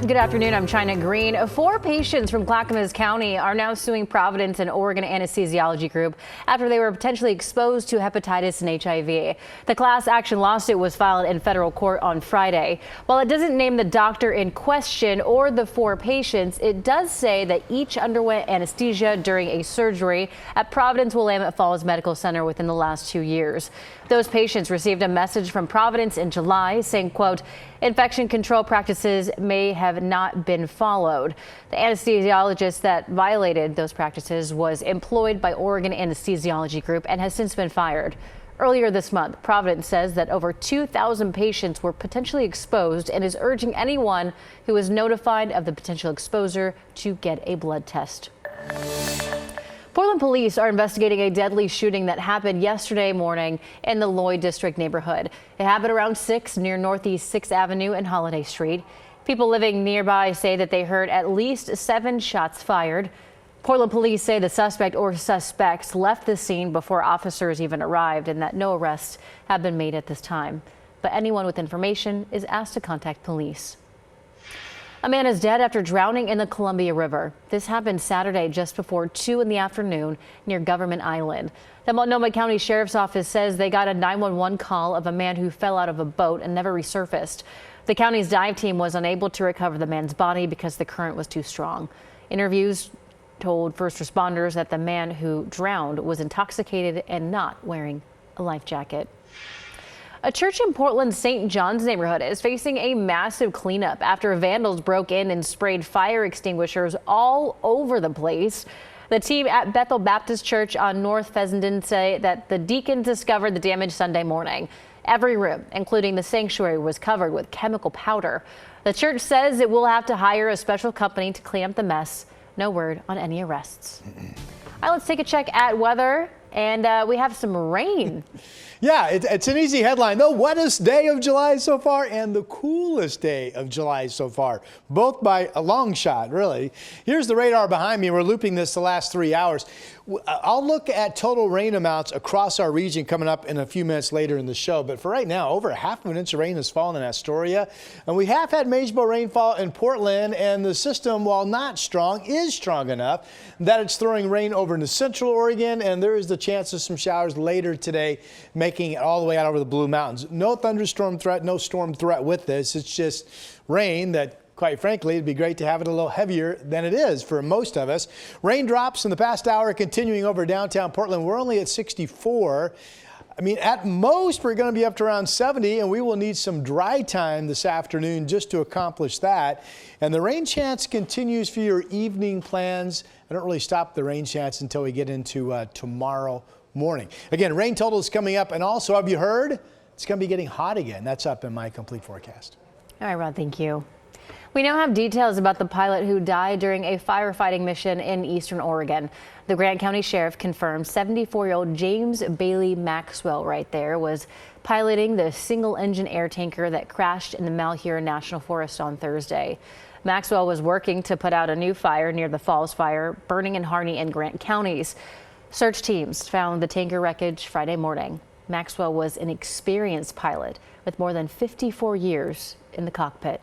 Good afternoon. I'm China Green. 4 patients from Clackamas County are now suing Providence and Oregon Anesthesiology Group after they were potentially exposed to hepatitis and HIV. The class action lawsuit was filed in federal court on Friday. While it doesn't name the doctor in question or the 4 patients, it does say that each underwent anesthesia during a surgery at Providence Willamette Falls Medical Center within the last 2 years. Those patients received a message from Providence in July saying, quote, infection control practices may have not been followed. The anesthesiologist that violated those practices was employed by Oregon Anesthesiology Group and has since been fired. Earlier this month, Providence says that over 2,000 patients were potentially exposed and is urging anyone who is notified of the potential exposure to get a blood test. Portland police are investigating a deadly shooting that happened yesterday morning in the Lloyd District neighborhood. It happened around 6 near Northeast 6th Avenue and Holiday Street. People living nearby say that they heard at least 7 shots fired. Portland police say the suspect or suspects left the scene before officers even arrived and that no arrests have been made at this time. But anyone with information is asked to contact police. A man is dead after drowning in the Columbia River. This happened Saturday just before 2 in the afternoon near Government Island. The Multnomah County Sheriff's Office says they got a 911 call of a man who fell out of a boat and never resurfaced. The county's dive team was unable to recover the man's body because the current was too strong. Interviews told first responders that the man who drowned was intoxicated and not wearing a life jacket. A church in Portland's St. John's neighborhood is facing a massive cleanup after vandals broke in and sprayed fire extinguishers all over the place. The team at Bethel Baptist Church on North Fessenden say that the deacons discovered the damage Sunday morning. Every room, including the sanctuary, was covered with chemical powder. The church says it will have to hire a special company to clean up the mess. No word on any arrests. All right, let's take a check at weather, and we have some rain. Yeah, it's an easy headline. The wettest day of July so far and the coolest day of July so far, both by a long shot, really. Here's the radar behind me. We're looping this the last 3 hours. I'll look at total rain amounts across our region coming up in a few minutes later in the show. But for right now, over 1/2 inch of rain has fallen in Astoria. And we have had manageable rainfall in Portland. And the system, while not strong, is strong enough that it's throwing rain over into central Oregon. And there is the chance of some showers later today, making it all the way out over the Blue Mountains. No thunderstorm threat, no storm threat with this. It's just rain that, quite frankly, it'd be great to have it a little heavier than it is for most of us. Raindrops in the past hour continuing over downtown Portland. We're only at 64. I mean, at most, we're going to be up to around 70, and we will need some dry time this afternoon just to accomplish that. And the rain chance continues for your evening plans. I don't really stop the rain chance until we get into tomorrow morning. Again, rain totals coming up, and also, have you heard? It's going to be getting hot again. That's up in my complete forecast. All right, Rod, thank you. We now have details about the pilot who died during a firefighting mission in eastern Oregon. The Grant County Sheriff confirmed 74-year-old James Bailey Maxwell right there was piloting the single-engine air tanker that crashed in the Malheur National Forest on Thursday. Maxwell was working to put out a new fire near the Falls Fire, burning in Harney and Grant counties. Search teams found the tanker wreckage Friday morning. Maxwell was an experienced pilot with more than 54 years in the cockpit.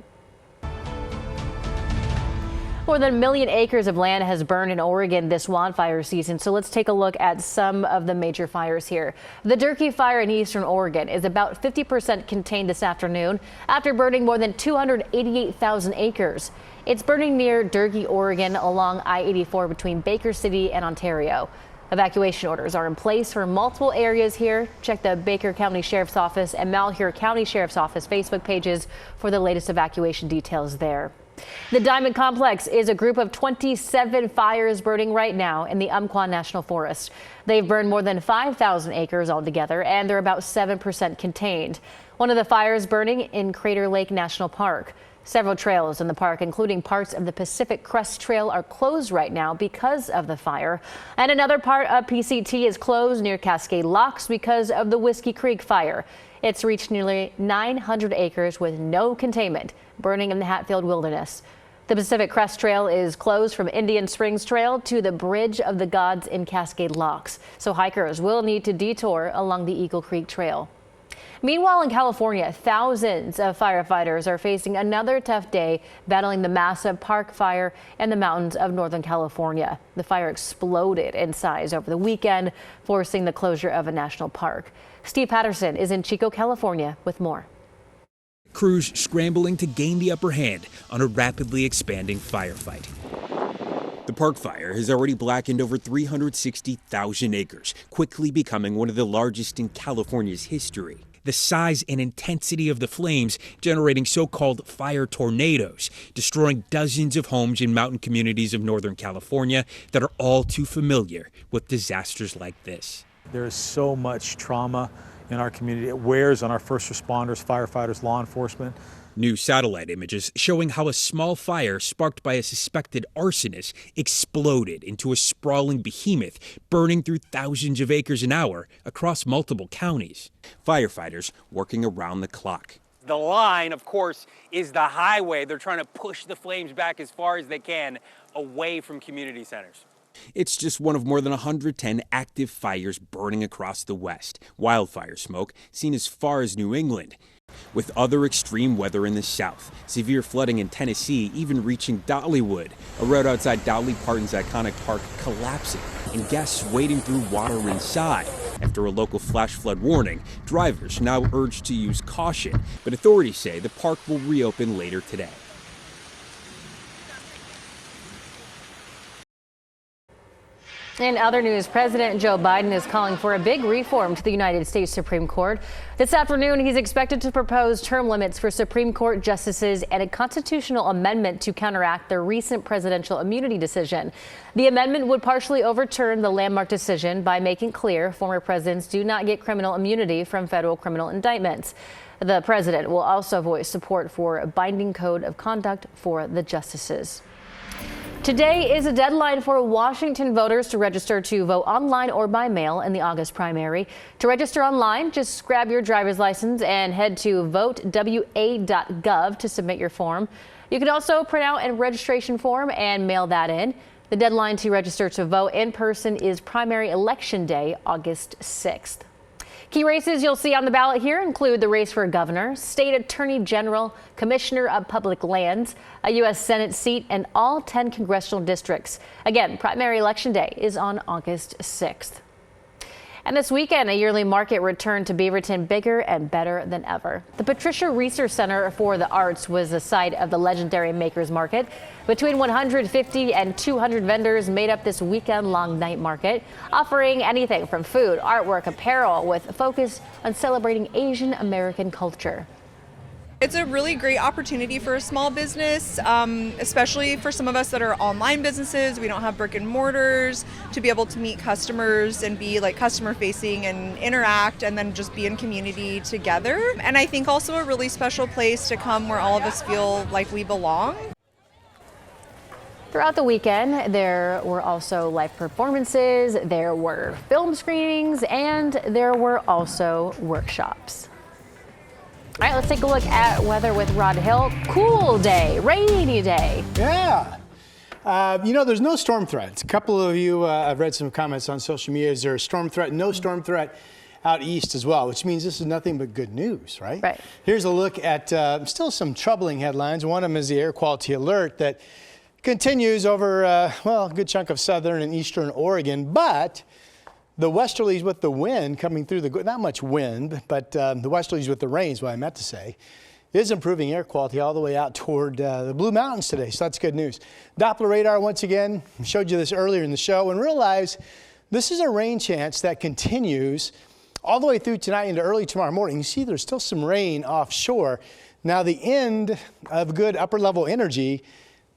More than 1 million acres of land has burned in Oregon this wildfire season, so let's take a look at some of the major fires here. The Durkee fire in eastern Oregon is about 50% contained this afternoon after burning more than 288,000 acres. It's burning near Durkee, Oregon, along I-84 between Baker City and Ontario. Evacuation orders are in place for multiple areas here. Check the Baker County Sheriff's Office and Malheur County Sheriff's Office Facebook pages for the latest evacuation details there. The Diamond Complex is a group of 27 fires burning right now in the Umpqua National Forest. They've burned more than 5,000 acres altogether, and they're about 7% contained. One of the fires burning in Crater Lake National Park. Several trails in the park, including parts of the Pacific Crest Trail, are closed right now because of the fire. And another part of PCT is closed near Cascade Locks because of the Whiskey Creek fire. It's reached nearly 900 acres with no containment, burning in the Hatfield Wilderness. The Pacific Crest Trail is closed from Indian Springs Trail to the Bridge of the Gods in Cascade Locks, so hikers will need to detour along the Eagle Creek Trail. Meanwhile, in California, thousands of firefighters are facing another tough day battling the massive park fire in the mountains of Northern California. The fire exploded in size over the weekend, forcing the closure of a national park. Steve Patterson is in Chico, California with more. Crews scrambling to gain the upper hand on a rapidly expanding firefight. The park fire has already blackened over 360,000 acres, quickly becoming one of the largest in California's history. The size and intensity of the flames generating so-called fire tornadoes, destroying dozens of homes in mountain communities of Northern California that are all too familiar with disasters like this. There is so much trauma in our community. It wears on our first responders, firefighters, law enforcement. New satellite images showing how a small fire sparked by a suspected arsonist exploded into a sprawling behemoth, burning through thousands of acres an hour across multiple counties. Firefighters working around the clock. The line, of course, is the highway. They're trying to push the flames back as far as they can away from community centers. It's just one of more than 110 active fires burning across the West. Wildfire smoke seen as far as New England. With other extreme weather in the south, severe flooding in Tennessee even reaching Dollywood, a road outside Dolly Parton's iconic park collapsing, and guests wading through water inside. After a local flash flood warning, drivers now urged to use caution, but authorities say the park will reopen later today. In other news, President Joe Biden is calling for a big reform to the United States Supreme Court. This afternoon, he's expected to propose term limits for Supreme Court justices and a constitutional amendment to counteract the recent presidential immunity decision. The amendment would partially overturn the landmark decision by making clear former presidents do not get criminal immunity from federal criminal indictments. The president will also voice support for a binding code of conduct for the justices. Today is a deadline for Washington voters to register to vote online or by mail in the August primary. To register online, just grab your driver's license and head to votewa.gov to submit your form. You can also print out a registration form and mail that in. The deadline to register to vote in person is primary election day, August 6th. Key races you'll see on the ballot here include the race for governor, state attorney general, commissioner of public lands, a U.S. Senate seat, and all 10 congressional districts. Again, primary election day is on August 6th. And this weekend, a yearly market returned to Beaverton bigger and better than ever. The Patricia Reeser Center for the Arts was the site of the legendary Makers Market. Between 150 and 200 vendors made up this weekend-long night market, offering anything from food, artwork, apparel, with a focus on celebrating Asian American culture. It's a really great opportunity for a small business, especially for some of us that are online businesses. We don't have brick and mortars, to be able to meet customers and be like customer facing and interact and then just be in community together. And I think also a really special place to come where all of us feel like we belong. Throughout the weekend, there were also live performances, there were film screenings, and there were also workshops. All right, let's take a look at weather with Rod Hill. Cool day, rainy day. Yeah. There's no storm threats. A couple of you, I've read some comments on social media. Is there a storm threat? No storm threat out east as well, which means this is nothing but good news, right? Right. Here's a look at still some troubling headlines. One of them is the air quality alert that continues over, a good chunk of southern and eastern Oregon, but the westerlies with the wind coming through not much wind, but the westerlies with the rain is what I meant to say, is improving air quality all the way out toward the Blue Mountains today. So that's good news. Doppler radar once again, showed you this earlier in the show, and realize this is a rain chance that continues all the way through tonight into early tomorrow morning. You see there's still some rain offshore. Now the end of good upper level energy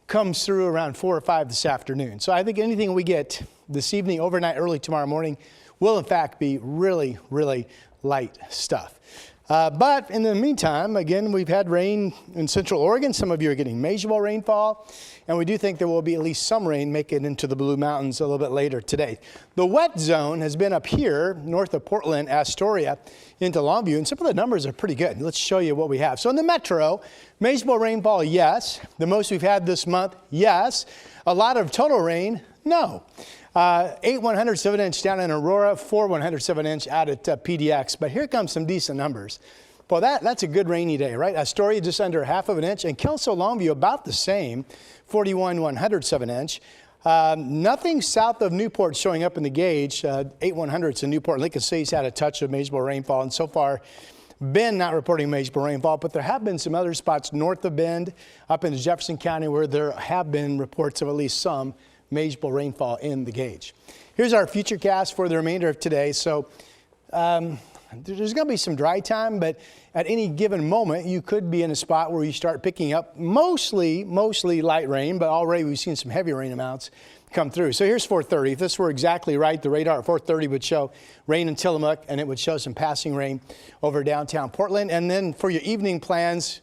comes through around 4 or 5 this afternoon. So I think anything we get this evening, overnight, early tomorrow morning will in fact be really, really light stuff. But in the meantime, again, we've had rain in central Oregon. Some of you are getting measurable rainfall. And we do think there will be at least some rain making it into the Blue Mountains a little bit later today. The wet zone has been up here north of Portland, Astoria, into Longview. And some of the numbers are pretty good. Let's show you what we have. So in the metro, measurable rainfall, yes. The most we've had this month, yes. A lot of total rain, no. 8 100ths of an inch down in Aurora, 4 100ths of an inch out at PDX. But here comes some decent numbers. Well, that's a good rainy day, right? Astoria just under 1/2 of an inch, and Kelso Longview about the same, 41 100ths of an inch. Nothing south of Newport showing up in the gauge. 8 100ths in Newport. Lincoln City's had a touch of measurable rainfall, and so far, Bend not reporting measurable rainfall, but there have been some other spots north of Bend, up into Jefferson County, where there have been reports of at least some measurable rainfall in the gauge. Here's our future cast for the remainder of today. So there's going to be some dry time, but at any given moment, you could be in a spot where you start picking up mostly light rain, but already we've seen some heavy rain amounts come through. So here's 4:30. If this were exactly right, the radar at 4:30 would show rain in Tillamook, and it would show some passing rain over downtown Portland. And then for your evening plans,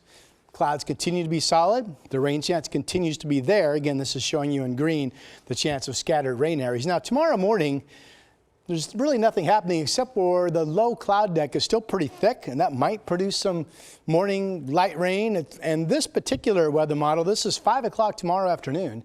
clouds continue to be solid. The rain chance continues to be there. Again, this is showing you in green the chance of scattered rain areas. Now, tomorrow morning, there's really nothing happening except for the low cloud deck is still pretty thick, and that might produce some morning light rain. And this particular weather model, this is 5 o'clock tomorrow afternoon.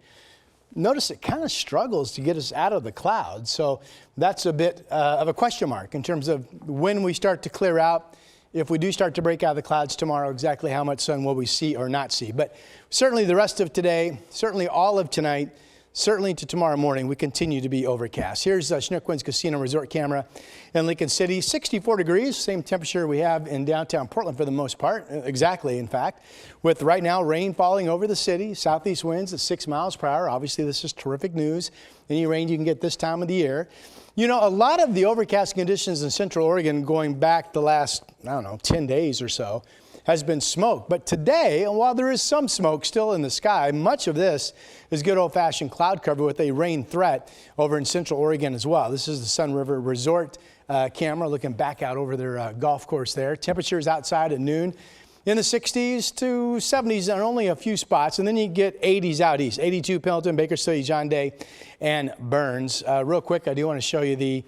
Notice it kind of struggles to get us out of the clouds. So that's a bit of a question mark in terms of when we start to clear out. If we do start to break out of the clouds tomorrow, exactly how much sun will we see or not see? But certainly the rest of today, certainly all of tonight, certainly to tomorrow morning, we continue to be overcast. Here's Chinook Winds Casino Resort camera in Lincoln City. 64 degrees, same temperature we have in downtown Portland for the most part, exactly in fact, with right now rain falling over the city, southeast winds at 6 miles per hour. Obviously, this is terrific news. Any rain you can get this time of the year. You know, a lot of the overcast conditions in Central Oregon going back the last, 10 days or so, has been smoke. But today, and while there is some smoke still in the sky, much of this is good old-fashioned cloud cover with a rain threat over in Central Oregon as well. This is the Sun River Resort camera looking back out over their golf course there. Temperatures outside at noon in the 60s to 70s on only a few spots, and then you get 80s out east. 82 Pendleton, Baker City, John Day, and Burns. Real quick, I do want to show you the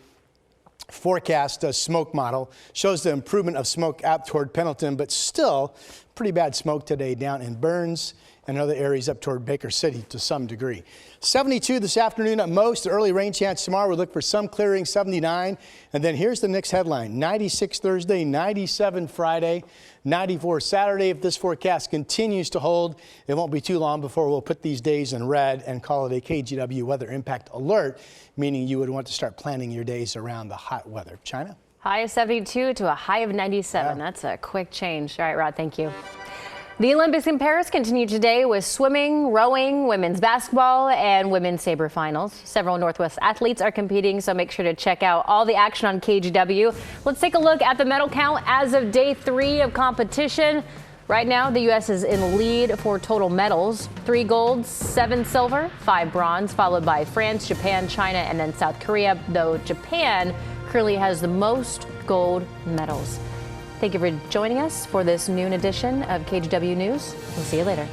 forecast smoke model. Shows the improvement of smoke out toward Pendleton, but still pretty bad smoke today down in Burns and other areas up toward Baker City to some degree. 72 this afternoon at most. The early rain chance tomorrow. We look for some clearing, 79. And then here's the next headline. 96 Thursday, 97 Friday, 94 Saturday. If this forecast continues to hold, it won't be too long before we'll put these days in red and call it a KGW weather impact alert, meaning you would want to start planning your days around the hot weather. China? High of 72 to a high of 97. Yeah. That's a quick change. All right, Rod, thank you. The Olympics in Paris continue today with swimming, rowing, women's basketball, and women's saber finals. Several Northwest athletes are competing, so make sure to check out all the action on KGW. Let's take a look at the medal count as of day 3 of competition. Right now, the U.S. is in the lead for total medals. 3 golds, 7 silver, 5 bronze, followed by France, Japan, China, and then South Korea, though Japan currently has the most gold medals. Thank you for joining us for this noon edition of KGW News. We'll see you later.